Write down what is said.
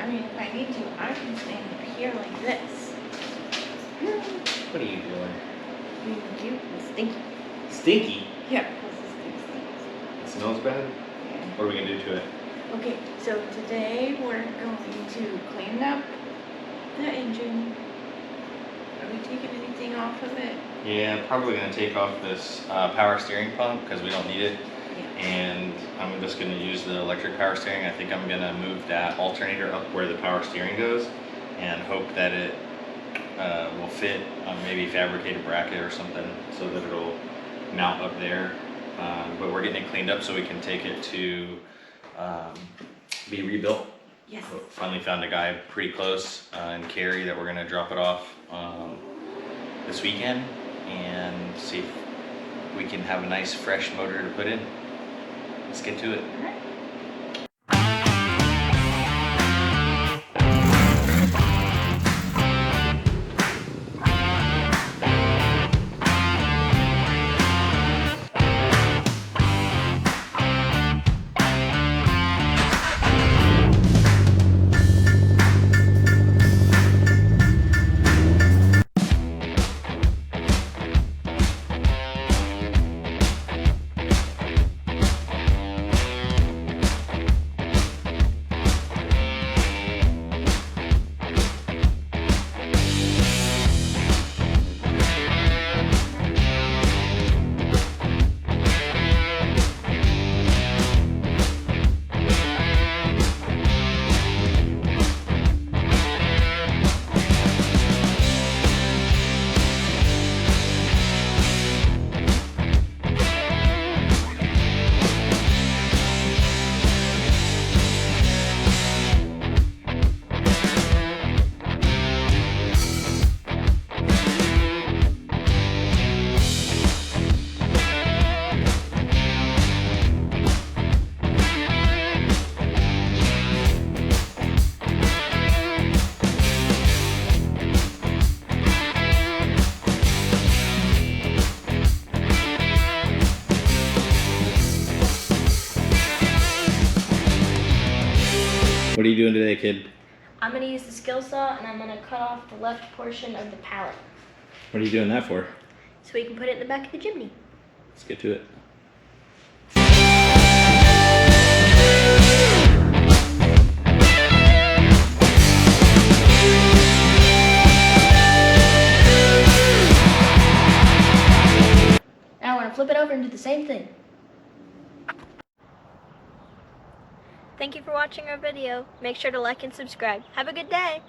I mean, if I need to, I can stand up here like this. What are you doing? Being cute and stinky. Stinky? Yeah, because it stinks. It smells bad? Yeah. What are we gonna do to it? Okay, so today we're going to clean up the engine. Are we taking anything off of it? Yeah, probably gonna take off this power steering pump because we don't need it. Yeah. And I'm just gonna use the electric power steering. I think I'm gonna move that alternator up where the power steering goes and hope that it will fit on maybe fabricate a bracket or something so that it'll mount up there. But we're getting it cleaned up so we can take it to be rebuilt. Yes. Finally found a guy pretty close in Cary that we're gonna drop it off this weekend and see if we can have a nice fresh motor to put in. Let's get to it. All right. What are you doing today, kid? I'm going to use the skill saw and I'm going to cut off the left portion of the pallet What are you doing that for? so we can put it in the back of the Jimny. Let's get to it. Now I want to flip it over and do the same thing. Thank you for watching our video. Make sure to like and subscribe. Have a good day.